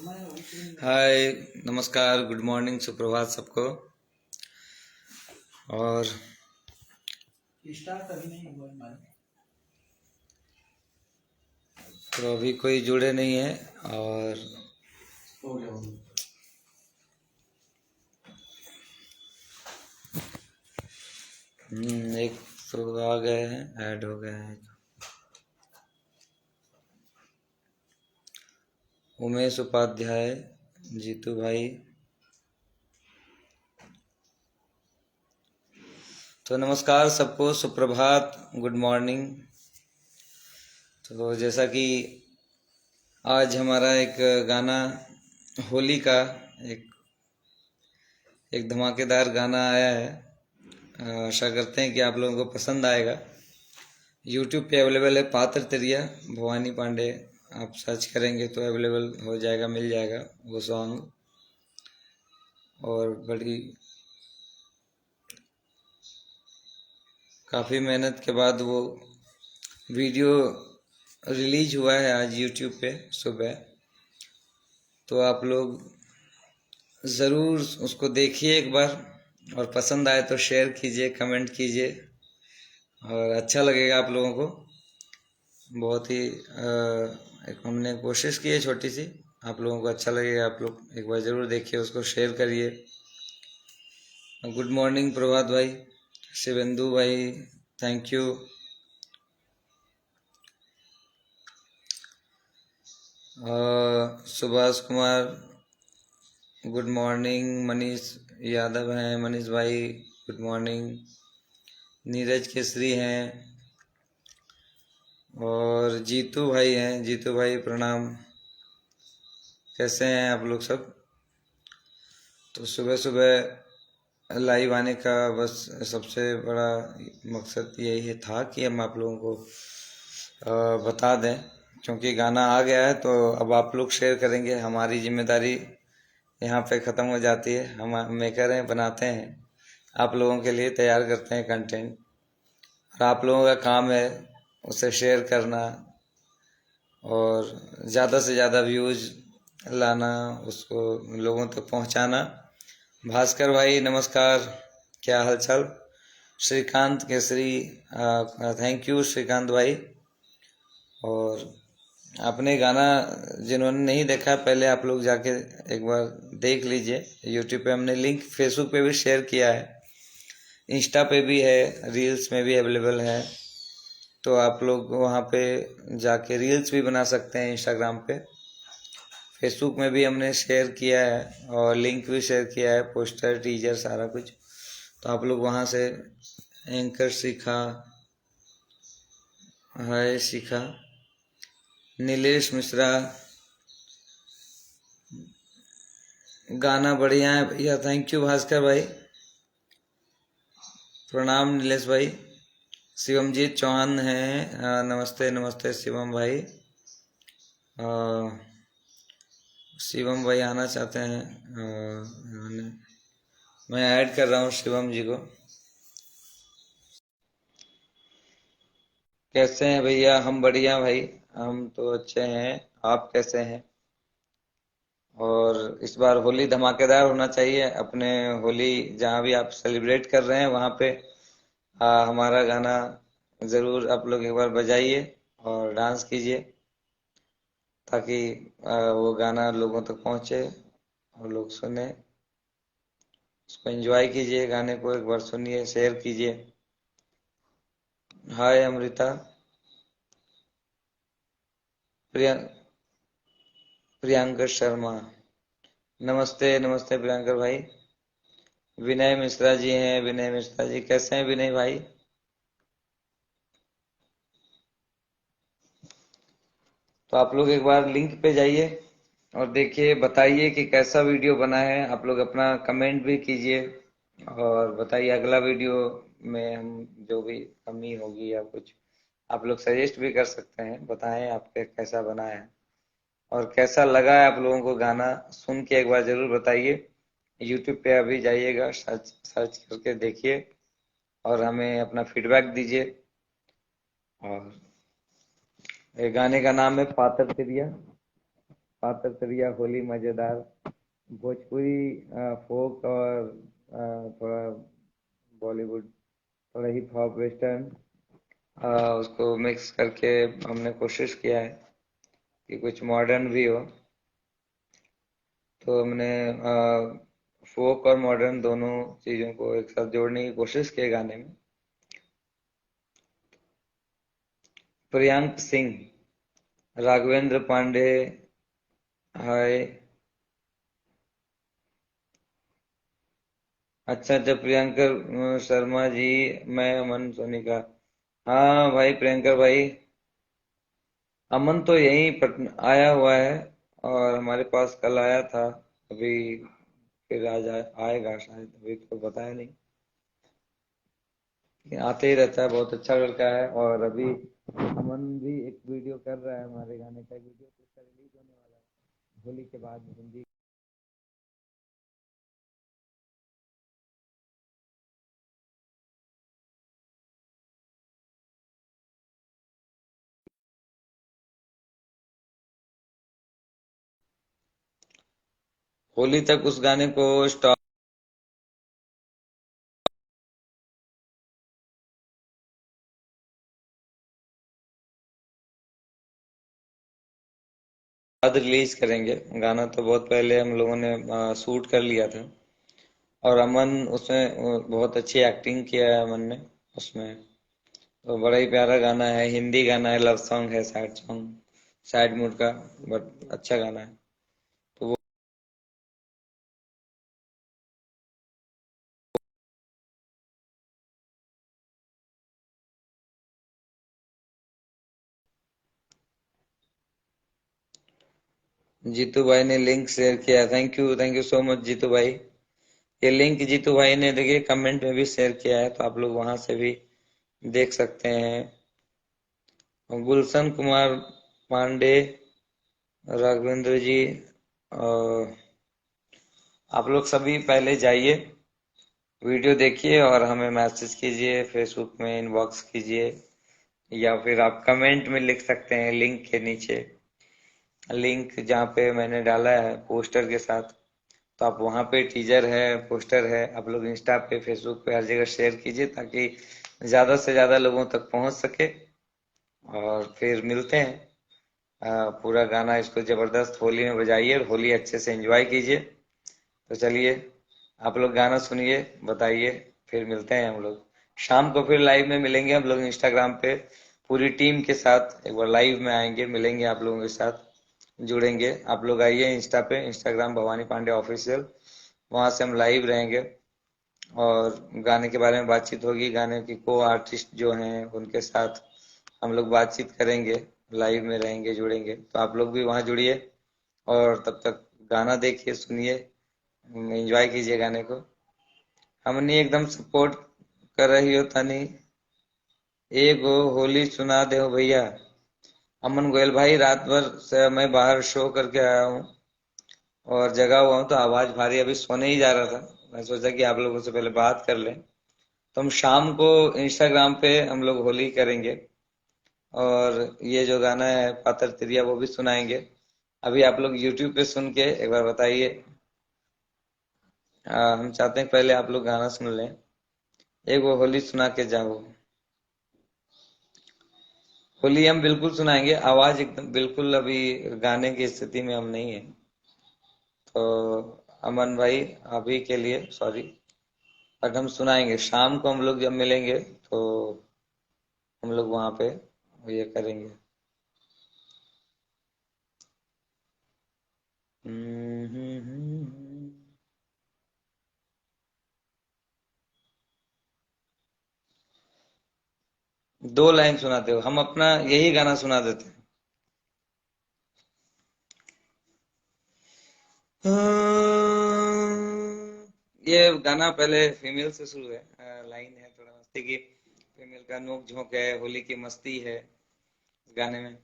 हाय, नमस्कार, good morning, सुप्रभात सबको। और तो अभी कोई जुड़े नहीं है और एक तो आ गए हैं, ऐड हो गए हैं। उमेश उपाध्याय, जीतू भाई। तो नमस्कार सबको, सुप्रभात, गुड मॉर्निंग। तो जैसा कि आज हमारा एक गाना होली का एक धमाकेदार गाना आया है। आशा करते हैं कि आप लोगों को पसंद आएगा। यूट्यूब पे अवेलेबल है, पात्र तिरिया भवानी पांडे, आप सर्च करेंगे तो अवेलेबल हो जाएगा, मिल जाएगा वो सॉन्ग। और बड़ी काफ़ी मेहनत के बाद वो वीडियो रिलीज हुआ है आज यूट्यूब पे सुबह। तो आप लोग ज़रूर उसको देखिए एक बार, और पसंद आए तो शेयर कीजिए, कमेंट कीजिए, और अच्छा लगेगा आप लोगों को। बहुत ही एक हमने कोशिश की है छोटी सी, आप लोगों को अच्छा लगेगा। आप लोग एक बार ज़रूर देखिए, उसको शेयर करिए। गुड मॉर्निंग प्रभात भाई, शिवेंदु भाई, thank you. Subhash Kumar, good morning. Manish Yadav हैं, मनीष भाई गुड मॉर्निंग। नीरज केसरी हैं, और जीतू भाई हैं, जीतू भाई प्रणाम। कैसे हैं आप लोग सब? तो सुबह सुबह लाइव आने का बस सबसे बड़ा मकसद यही था कि हम आप लोगों को बता दें, क्योंकि गाना आ गया है तो अब आप लोग शेयर करेंगे, हमारी जिम्मेदारी यहाँ पे ख़त्म हो जाती है। हम मेकर हैं, बनाते हैं, आप लोगों के लिए तैयार करते हैं कंटेंट, और आप लोगों का काम है उसे शेयर करना और ज़्यादा से ज़्यादा व्यूज़ लाना, उसको लोगों तक पहुँचाना। भास्कर भाई नमस्कार, क्या हालचाल? श्रीकांत केसरी, थैंक यू श्रीकांत भाई। और आपने गाना जिन्होंने नहीं देखा, पहले आप लोग जाके एक बार देख लीजिए। यूट्यूब पे हमने लिंक फेसबुक पे भी शेयर किया है, इंस्टा पे भी है, रील्स में भी अवेलेबल है। तो आप लोग वहाँ पे जाके रील्स भी बना सकते हैं इंस्टाग्राम पे। फेसबुक में भी हमने शेयर किया है और लिंक भी शेयर किया है, पोस्टर, टीजर, सारा कुछ। तो आप लोग वहाँ से एंकर सीखा है, सीखा। नीलेश मिश्रा, गाना बढ़िया है भैया, थैंक यू भास्कर भाई, प्रणाम नीलेश भाई। शिवमजीत चौहान हैं, नमस्ते नमस्ते शिवम भाई। शिवम भाई आना चाहते हैं, मैं ऐड कर रहा हूँ शिवम जी को। कैसे हैं भैया? हम बढ़िया भाई, हम तो अच्छे हैं, आप कैसे हैं? और इस बार होली धमाकेदार होना चाहिए अपने। होली जहाँ भी आप सेलिब्रेट कर रहे हैं वहाँ पे हमारा गाना ज़रूर आप लोग एक बार बजाइए और डांस कीजिए, ताकि वो गाना लोगों तक पहुँचे और लोग सुने, उसको एंजॉय कीजिए। गाने को एक बार सुनिए, शेयर कीजिए। हाय अमृता, प्रिया प्रियंकर शर्मा, नमस्ते नमस्ते प्रियंकर भाई। विनय मिश्रा जी हैं, विनय मिश्रा जी कैसे हैं विनय भाई? तो आप लोग एक बार लिंक पे जाइए और देखिए, बताइए कि कैसा वीडियो बना है। आप लोग अपना कमेंट भी कीजिए और बताइए अगला वीडियो में हम जो भी कमी होगी या कुछ आप लोग सजेस्ट भी कर सकते हैं। बताएं आपके कैसा बना है और कैसा लगा है आप लोगों को गाना सुन के, एक बार जरूर बताइए। यूट्यूब पे अभी जाइएगा, सर्च सर्च करके देखिए और हमें अपना फीडबैक दीजिए। और ये गाने का नाम है पातर तिरिया। पातर तरिया होली मजेदार, भोजपुरी फोक और थोड़ा बॉलीवुड, थोड़ा हिप हॉप वेस्टर्न, उसको मिक्स करके हमने कोशिश किया है कि कुछ मॉडर्न भी हो। तो हमने फोक और मॉडर्न दोनों चीजों को एक साथ जोड़ने की कोशिश की गाने में। प्रियांक सिंह, राघवेंद्र पांडे, हाय। अच्छा अच्छा, प्रियंकर शर्मा जी, मैं अमन सोनी का। हाँ भाई प्रियंकर भाई, अमन तो यहीं पटना आया हुआ है और हमारे पास कल आया था। अभी फिर आज आएगा शायद, अभी तो बताया नहीं। आते ही रहता है, बहुत अच्छा लड़का है। और अभी अमन भी एक वीडियो कर रहा है, हमारे गाने का वीडियो तो उसका रिलीज होने वाला है होली के बाद हिंदी। होली तक उस गाने को स्टॉप बाद रिलीज करेंगे। गाना तो बहुत पहले हम लोगों ने शूट कर लिया था। और अमन उसमें बहुत अच्छी एक्टिंग किया है अमन ने उसमें। तो बड़ा ही प्यारा गाना है, हिंदी गाना है, लव सॉन्ग है, सैड सॉन्ग, सैड मूड का, बट अच्छा गाना है। तो वो जीतू भाई ने लिंक शेयर किया, thank you so much Jeetu भाई। ये लिंक जीतू भाई ने देखिए कमेंट में भी शेयर किया है, तो आप लोग वहां से भी देख सकते हैं। गुलशन कुमार पांडे, राघवेंद्र जी, और आप लोग सभी पहले जाइए, वीडियो देखिए और हमें मैसेज कीजिए, फेसबुक में इनबॉक्स कीजिए, या फिर आप कमेंट में लिख सकते हैं लिंक के नीचे। लिंक जहाँ पे मैंने डाला है पोस्टर के साथ, तो आप वहाँ पे टीजर है, पोस्टर है, आप लोग इंस्टा पे, फेसबुक पे, हर जगह शेयर कीजिए ताकि ज़्यादा से ज़्यादा लोगों तक पहुँच सके। और फिर मिलते हैं। पूरा गाना इसको जबरदस्त होली में बजाइए और होली अच्छे से एंजॉय कीजिए। तो चलिए, आप लोग गाना सुनिए, बताइए, फिर मिलते हैं हम लोग। शाम को फिर लाइव में मिलेंगे हम लोग इंस्टाग्राम पे, पूरी टीम के साथ एक बार लाइव में आएंगे, मिलेंगे आप लोगों के साथ, जुड़ेंगे। आप लोग आइए इंस्टा पे, इंस्टाग्राम भवानी पांडे ऑफिशियल, वहां से हम लाइव रहेंगे और गाने के बारे में बातचीत होगी। गाने की को आर्टिस्ट जो हैं उनके साथ हम लोग बातचीत करेंगे, लाइव में रहेंगे, जुड़ेंगे। तो आप लोग भी वहां जुड़िए और तब तक गाना देखिए, सुनिए, एंजॉय कीजिए गाने को। हमने एकदम सपोर्ट कर रही हो तनी, एगो होली सुना दे हो भैया। अमन गोयल भाई, रात भर से मैं बाहर शो करके आया हूँ और जगा हुआ हूँ, तो आवाज भारी, अभी सोने ही जा रहा था। मैं सोचा कि आप लोगों से पहले बात कर लें। तो हम शाम को इंस्टाग्राम पे हम लोग होली करेंगे और ये जो गाना है पातर तिरिया वो भी सुनाएंगे। अभी आप लोग यूट्यूब पे सुन के एक बार बताइए। हम चाहते हैं पहले आप लोग गाना सुन लें, एक वो होली सुना के जाओ। होली हम बिल्कुल सुनाएंगे, आवाज एकदम बिल्कुल अभी गाने की स्थिति में हम नहीं है। तो अमन भाई, अभी के लिए सॉरी, बट हम सुनाएंगे। शाम को हम लोग जब मिलेंगे तो हम लोग वहां पे ये करेंगे। हम्म, हम्म, हम्म। दो लाइन सुनाते हो, हम अपना यही गाना सुना देते हैं। ये गाना पहले फीमेल से शुरू है, लाइन है थोड़ा मस्ती की, फीमेल का नोक झोंक है, होली की मस्ती है इस गाने में।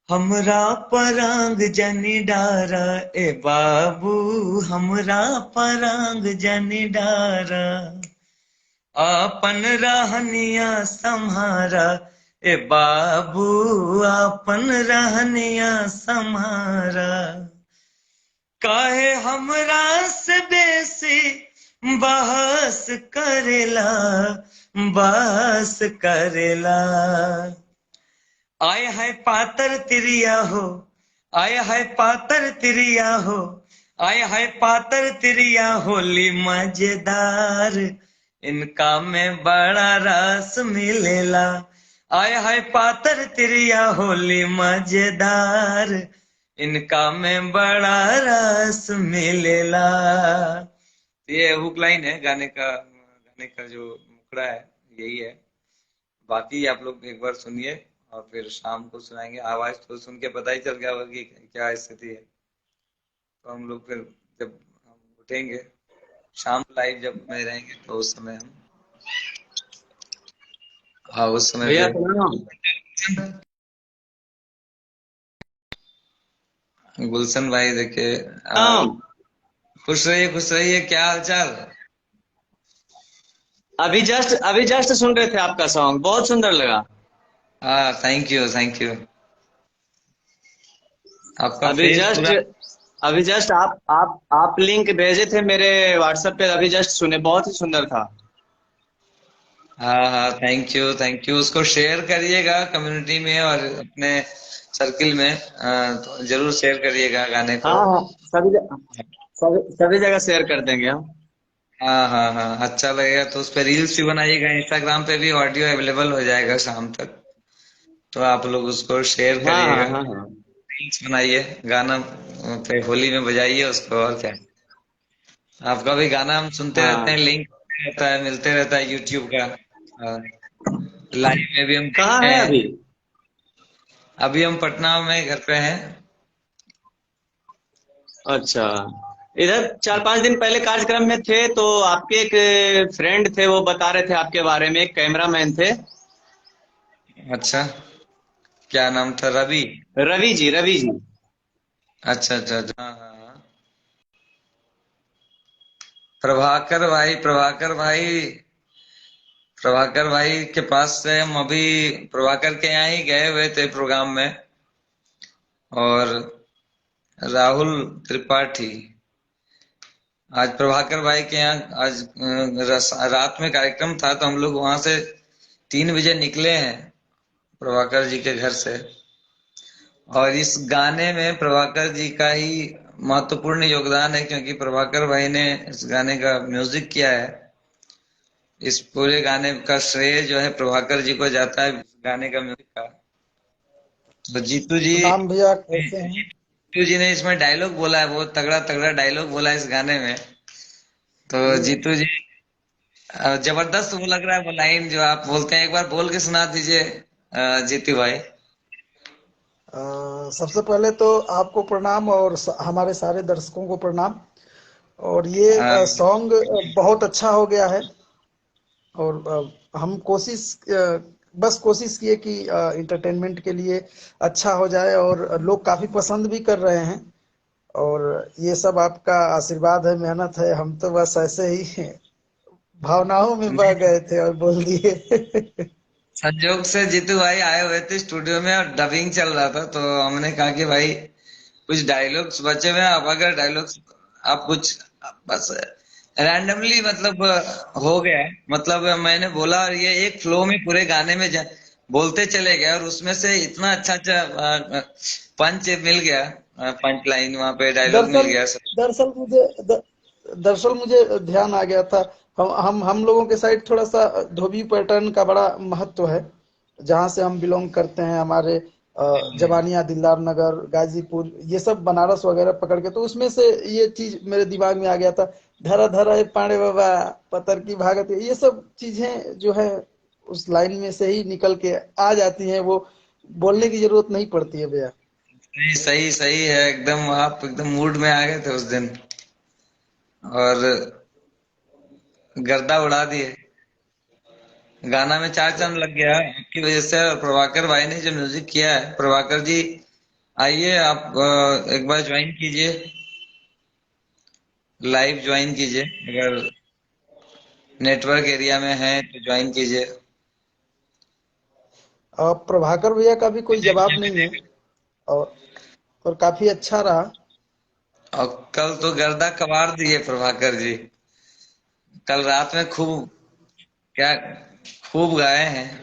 हमरा परांग जनी डारा, ए बाबू, हमरा परांग जनी डारा, आपन रहनिया सम्हारा, ए बाबू आपन रहनिया समारा, काहे हमरा से बेसी बहस करेला, बहस करेला। आय है पातर तिरिया हो, आय है पातर तिरिया हो, आय है पातर तिरिया होली मजेदार, इनका में बड़ा रस मिलेला। आय है पातर तिरिया होली मजेदार, इनका में बड़ा रस मिलेला। ये हुक लाइन है गाने का जो मुखड़ा है यही है। बाकी आप लोग एक बार सुनिए और फिर शाम को सुनाएंगे। आवाज तो सुन के पता ही चल गया होगा कि क्या स्थिति है। तो हम लोग फिर जब हम उठेंगे शाम लाइव जब में रहेंगे तो उस समय हम, हाँ उस समय भैया फिर प्रणाम। गुलशन भाई देखिए, प्रणाम। खुश रहिए, क्या हाल चाल। अभी जस्ट सुन रहे थे आपका सॉन्ग, बहुत सुंदर लगा। हाँ थैंक यू थैंक यू। आपका अभी फेस जस्ट पूरा, अभी जस्ट आप लिंक भेजे थे मेरे व्हाट्सएप पे, अभी जस्ट सुने, बहुत ही सुंदर था। हाँ हाँ थैंक यू। उसको शेयर करिएगा कम्युनिटी में और अपने सर्किल में, तो जरूर शेयर करिएगा गाने हाँ को। हाँ, सभी जगह शेयर कर देंगे हम। हाँ हाँ हाँ, अच्छा लगेगा तो उस पर रील्स भी बनाइएगा। इंस्टाग्राम पे भी ऑडियो अवेलेबल हो जाएगा शाम तक, तो आप लोग उसको शेयर हाँ हाँ करिएगा। हाँ हाँ। रील्स बनाइए, गाना पे होली में बजाइए उसको, और क्या। आपका भी गाना हम सुनते रहते हैं, हाँ, लिंक रहता है, मिलते रहता है यूट्यूब का। लाइव में भी हम कहाँ देखते है हैं। अभी? अभी हम पटना में घर पे हैं। अच्छा, इधर 4-5 दिन पहले कार्यक्रम में थे तो आपके एक फ्रेंड थे, वो बता रहे थे आपके बारे में, एक कैमरामैन थे। अच्छा, क्या नाम था, रवि? रवि जी, रवि जी। अच्छा, हाँ हाँ हाँ। प्रभाकर भाई के पास से हम अभी प्रभाकर के यहाँ ही गए हुए थे प्रोग्राम में। और राहुल त्रिपाठी, आज प्रभाकर भाई के यहाँ आज रात में कार्यक्रम था, तो हम लोग वहां से 3 बजे निकले हैं प्रभाकर जी के घर से। और इस गाने में प्रभाकर जी का ही महत्वपूर्ण योगदान है, क्योंकि प्रभाकर भाई ने इस गाने का म्यूजिक किया है। इस पूरे गाने का श्रेय जो है प्रभाकर जी को जाता है, इस गाने का म्यूजिक का। तो प्रणाम भैया, कैसे हैं? जीतू जी ने इसमें डायलॉग बोला है, बहुत तगड़ा तगड़ा डायलॉग बोला है इस गाने में। तो जी। जीतू जी, जबरदस्त वो लग रहा है वो लाइन जो आप बोलते हैं, एक बार बोल के सुना दीजिए जीतू भाई। सबसे पहले तो आपको प्रणाम और हमारे सारे दर्शकों को प्रणाम। और ये अ, सॉन्ग बहुत अच्छा हो गया है। और हम बस कोशिश किए कि इंटरटेनमेंट के लिए अच्छा हो जाए, और लोग काफी पसंद भी कर रहे हैं। और ये सब आपका आशीर्वाद है, मेहनत है। हम तो बस ऐसे ही भावनाओं में बह गए थे और बोल दिए। संजोग से जीतू भाई आए हुए थे स्टूडियो में और डबिंग चल रहा था, तो हमने कहा कि भाई कुछ डायलॉग्स बचे हुए हैं, अब अगर डायलॉग्स आप कुछ बस रैंडमली मतलब हो गया है, मतलब मैंने बोला और ये एक फ्लो में पूरे गाने में बोलते चले गए, और उसमें से इतना अच्छा अच्छा पंच मिल गया, पंच लाइन वहां पे डायलॉग मिल दरअसल गया। दरअसल मुझे दरअसल मुझे ध्यान आ गया था। हम लोगों के साइड थोड़ा सा धोबी पैटर्न का बड़ा महत्व है। जहाँ से हम बिलोंग करते हैं, हमारे जवानिया, दिलदार नगर, गाजीपुर, ये सब बनारस वगैरह पकड़ के, तो उसमें से ये चीज मेरे दिमाग में आ गया था। धरा धरा है पांडे बाबा, पतर की भागत, ये सब चीजें जो है उस लाइन में से ही निकल के आ जाती हैं। वो बोलने की जरूरत नहीं पड़ती है भैया। सही सही सही है एकदम, आप एकदम मूड में आ गए थे उस दिन और गर्दा उड़ा दिए। गाना में चार चांद लग गया आपकी वजह से। और प्रभाकर भाई ने जो म्यूजिक किया है, प्रभाकर जी आइए आप एक बार ज्वाइन कीजिए, लाइव ज्वाइन कीजिए, अगर नेटवर्क एरिया में है तो ज्वाइन कीजिए। प्रभाकर भैया का भी कोई जवाब नहीं है। और और काफी अच्छा रहा। और कल तो गर्दा कबाड़ दिए प्रभाकर जी। कल रात में खूब क्या खूब गाए हैं।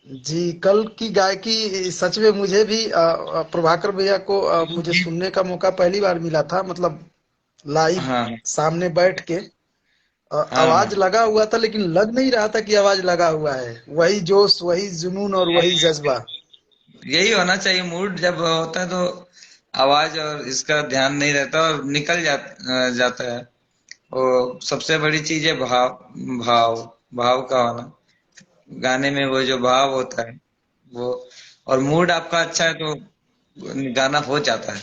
जी, कल की गायकी सच में मुझे भी प्रभाकर भैया को मुझे सुनने का मौका पहली बार मिला था, मतलब लाइव हाँ सामने बैठ के। हाँ हाँ। आवाज लगा हुआ था लेकिन लग नहीं रहा था कि आवाज लगा हुआ है। वही जोश, वही जुनून और वही जज्बा। यही होना चाहिए, मूड जब होता है तो आवाज और इसका ध्यान नहीं रहता और जाता है। वो सबसे बड़ी चीज है भाव। भाव भाव का होना गाने में, वो जो भाव होता है वो, और मूड आपका अच्छा है तो गाना हो जाता है।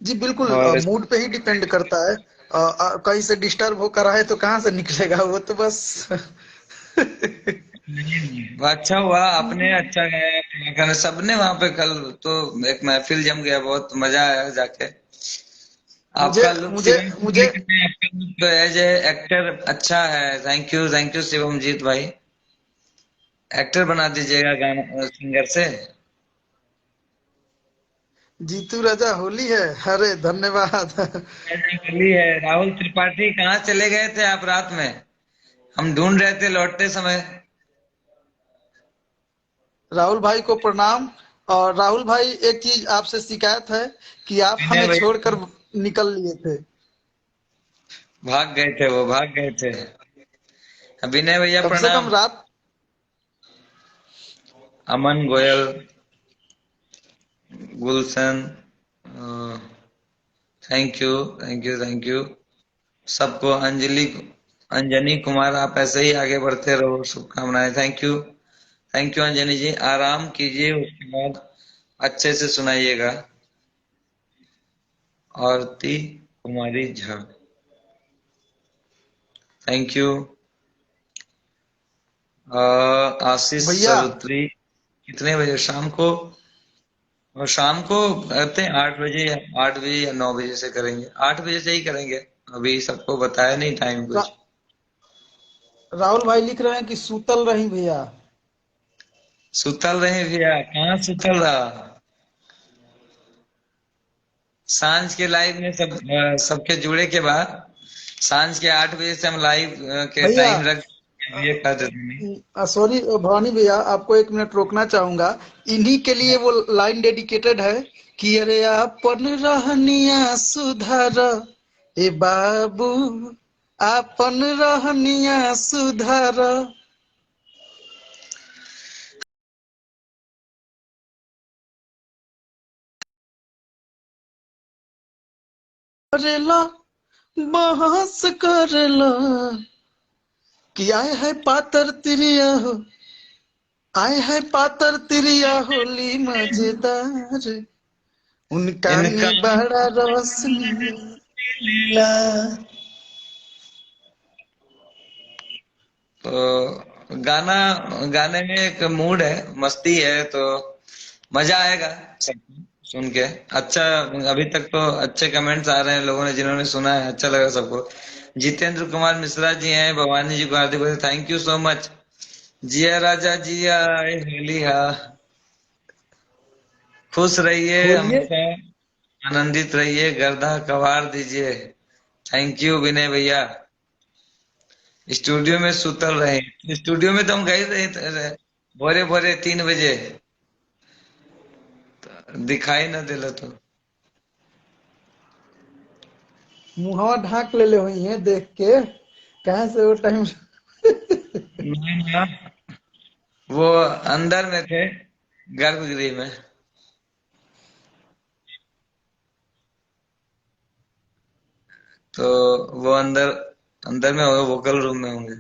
जी बिल्कुल, और मूड पे ही डिपेंड करता है। कहीं से डिस्टर्ब होकर आए तो कहाँ से निकलेगा वो तो बस। अच्छा हुआ आपने अच्छा गाया, गाना सबने वहां पे कल तो एक महफिल जम गया, बहुत मजा आया जाके। मुझे आपका लुक मुझे शिवम जी, मुझे लेकिन आपका लुक एज ए एक्टर अच्छा है। थैंक यू शिवम जीत भाई। एक्टर बना दीजिएगा गाना सिंगर से। जीतू राजा होली है। अरे धन्यवाद। होली है। राहुल त्रिपाठी कहाँ चले गए थे आप रात में? हम ढूंढ रहे थे लौटते समय। राहुल भाई को प्रणाम। और राहुल भाई, एक चीज आपसे शिकायत है कि आप विनय हमें भैया छोड़कर निकल लिए थे। भाग गए थे, वो भाग गए थे। विनय भैया कम से कम प्रणाम। रात। अमन गोयल, गुलशन, थैंक यू सबको। अंजनी कुमार, आप ऐसे ही आगे बढ़ते रहो, शुभकामनाएं। थैंक यू अंजनी जी। आराम कीजिए, उसके बाद अच्छे से सुनाइएगा। Aarti Kumari Jha, thank you. आशीष भैया, सरुत्री, कितने बजे शाम को? और शाम को करते हैं 8 बजे, या 8 बजे या 9 बजे से करेंगे। 8 बजे से ही करेंगे। अभी सबको बताया नहीं टाइम रा, कुछ। राहुल भाई लिख रहे हैं कि सूतल रही भैया। सुतल रहे भैया, कहाँ सुतल रहा? सांझ के लाइव में सबके जुड़े के बाद सांझ के 8 बजे से हम लाइव के भैया, टाइम रख ये कर देते हैं। सॉरी भवानी भैया, आपको एक मिनट रोकना चाहूंगा। इन्हीं के लिए वो लाइन डेडिकेटेड है कि अरे अपन रहनिया सुधार ए बाबू, अपन रहनिया सुधार। करेला, बहस करेला कि आए है पातर तिरिया हो, आए है पातर तिरिया होली मजेदार, उनका इनका में बड़ा रस लीला। तो गाना गाने में एक मूड है, मस्ती है, तो मजा आएगा सबको सुन के। अच्छा, अभी तक तो अच्छे कमेंट्स आ रहे हैं, लोगों ने जिन्होंने सुना है अच्छा लगा सबको। जितेंद्र कुमार मिश्रा जी हैं, भवानी जी को हार्दिक बधाई, थैंक यू सो मच। जिया राजा जिया, होली हा, खुश रहिए बोलिए। हमेशा, आनंदित रहिए, गर्दा कबार दीजिए। थैंक यू विनय भैया। स्टूडियो में सुतल रहे, स्टूडियो में तो हम गए रहे भोरे भोरे 3 बजे, दिखाई न दिला तो। मुहवा ढाक ले हुई है देख के, कहाँ से वो टाइम। ना, ना, वो अंदर में थे, गर्भगृह में। तो वो अंदर अंदर में होंगे, वोकल रूम में होंगे।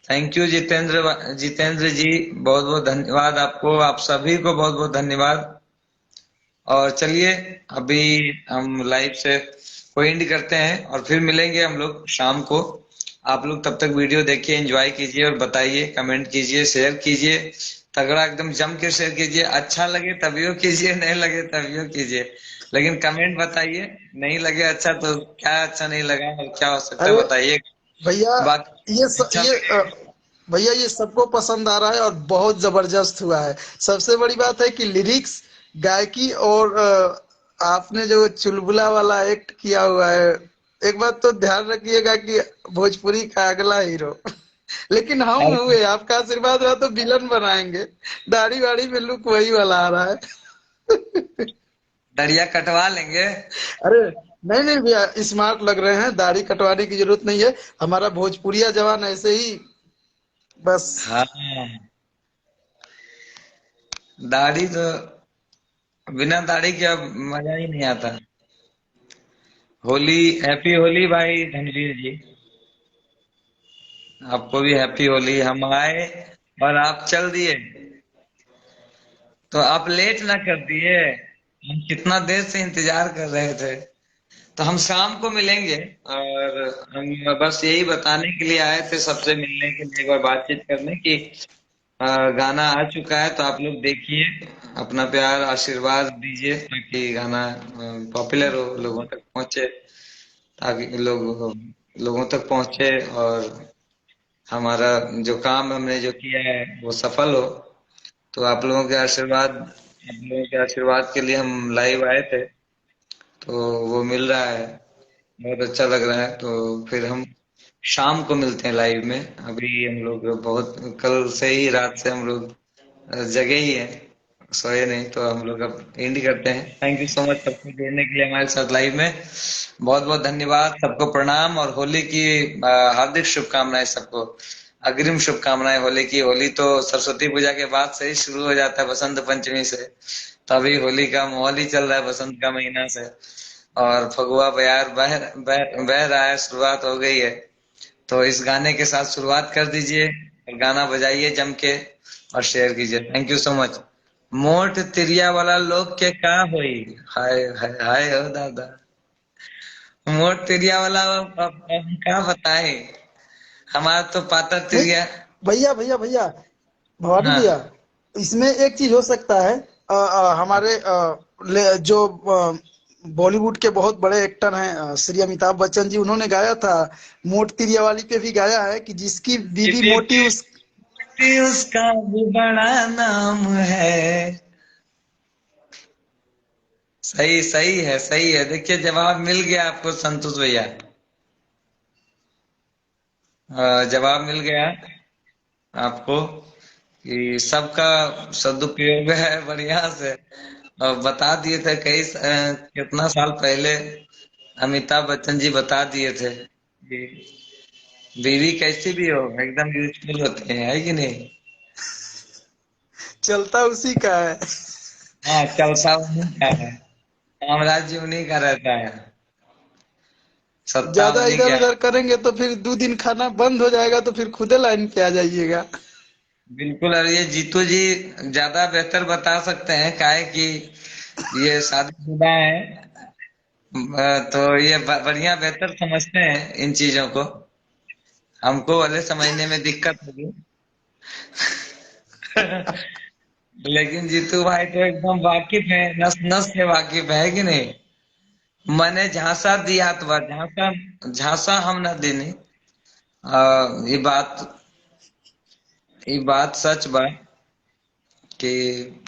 थैंक यू जितेंद्र जी, बहुत बहुत धन्यवाद आपको, आप सभी को बहुत बहुत धन्यवाद। और चलिए, अभी हम लाइव से को एंड करते हैं और फिर मिलेंगे हम लोग शाम को। आप लोग तब तक वीडियो देखिए, एंजॉय कीजिए और बताइए, कमेंट कीजिए, शेयर कीजिए, तगड़ा एकदम जम के शेयर कीजिए। अच्छा लगे तभियो कीजिए, नहीं लगे तभियो कीजिए, लेकिन कमेंट बताइए। नहीं लगे अच्छा तो क्या अच्छा नहीं लगा और क्या हो सकता है अरे बताइए। भैया, बाकी ये स, अच्छा ये लगे भैया ये सबको पसंद आ रहा है और बहुत जबरदस्त हुआ है। सबसे बड़ी बात है कि लिरिक्स, गायकी और आपने जो चुलबुला वाला एक्ट किया हुआ है, एक बात तो ध्यान रखिएगा कि भोजपुरी का अगला हीरो लेकिन हम अरे हुए, आपका आशीर्वाद रहा तो विलन बनाएंगे। दाढ़ी वाड़ी में लुक वही वाला आ रहा है। दरिया कटवा लेंगे। अरे नहीं नहीं भैया, स्मार्ट लग रहे हैं, दाढ़ी कटवाने की जरूरत नहीं है। हमारा भोजपुरिया जवान ऐसे ही बस। हाँ, दाढ़ी तो बिना दाढ़ी के अब मजा ही नहीं आता। होली, हैप्पी होली भाई धनवीर जी। आपको भी हैप्पी होली। हम आए और आप चल दिए, तो आप लेट ना कर दिए। हम कितना देर से इंतजार कर रहे थे। तो हम शाम को मिलेंगे, और हम बस यही बताने के लिए आए थे, सबसे मिलने के लिए, एक बार बातचीत करने की। गाना आ चुका है, तो आप लोग देखिए, अपना प्यार आशीर्वाद दीजिए, ताकि गाना पॉपुलर हो, लोगों तक पहुंचे, ताकि लोगों तक पहुंचे, और हमारा जो काम हमने जो किया है वो सफल हो। तो आप लोगों के आशीर्वाद के लिए हम लाइव आए थे, तो वो मिल रहा है, बहुत अच्छा लग रहा है। तो फिर हम शाम को मिलते हैं लाइव में। अभी हम लोग बहुत कल से ही, रात से हम लोग जगे ही हैं, सोए नहीं। तो हम लोग अब एंड करते हैं। थैंक यू सो मच सबको जुड़ने के लिए हमारे साथ लाइव में। बहुत बहुत धन्यवाद, सबको प्रणाम, और होली की हार्दिक शुभकामनाएं सबको। अग्रिम शुभकामनाएं होली की। होली तो सरस्वती पूजा के बाद से ही शुरू हो जाता है, बसंत पंचमी से। तभी होली का माहौल ही चल रहा है बसंत का महीना से। और फगुआ बयार बह रहा है, शुरुआत हो गई है। तो इस गाने के साथ शुरुआत कर दीजिए, और गाना बजाइए जम के, और शेयर कीजिए। Thank you so much. मोट तिरिया वाला लोग के का होई। हाय हाय हाय हो दादा। मोट तिरिया वाला अब हम क्या बताए। हमारा तो पातर नहीं तिरिया। भैया भैया भैया, भवानी भैया, हाँ, इसमें एक चीज हो सकता है। हमारे जो बॉलीवुड के बहुत बड़े एक्टर हैं, श्री अमिताभ बच्चन जी, उन्होंने गाया था मोट तिरिया वाली पे भी गाया है कि जिसकी बीवी मोटी उस। उसका भी बड़ा नाम है। सही सही है, सही है। देखिए, जवाब मिल गया आपको संतोष भैया। जवाब मिल गया आपको कि सबका सदुपयोग है बढ़िया से। और बता दिए थे कितना साल पहले अमिताभ बच्चन जी बता दिए थे कि बीवी कैसी भी हो एकदम यूजफुल होती है कि नहीं। चलता उसी का है। हाँ, चलता उन्हीं का है, साम्राज्य उन्हीं का रहता है, सत्ता ज्यादा उन्हीं इधर का है। उधर करेंगे तो फिर 2 दिन खाना बंद हो जाएगा, तो फिर खुदे लाइन पे आ जाइएगा। बिल्कुल। और ये जीतू जी ज्यादा बेहतर बता सकते हैं, काहे कि ये शादीशुदा है। तो ये बढ़िया बेहतर समझते हैं इन चीजों को। हमको वाले समझने में दिक्कत होगी। लेकिन जीतू भाई तो एकदम वाकिफ है, नस नस से वाकिफ है कि नहीं। मैंने झांसा दिया तो झांसा, झांसा हम न देने। ये बात सच बा कि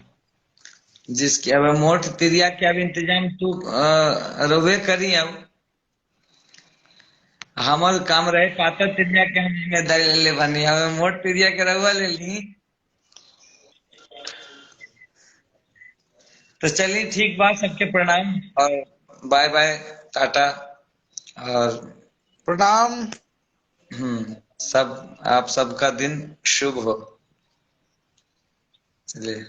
जिसकी अब मोट तिरिया के अब इंतजाम तू रोवे करी। अब हमर काम रहे पातर तिरिया के हम जिम्मेदारी ले बनी, अब मोट तिरिया के रहुआ ले ली। तो चलिए, ठीक बात, सबके प्रणाम, और बाय बाय, टाटा। और प्रणाम। सब, आप सबका दिन शुभ हो। चलिए।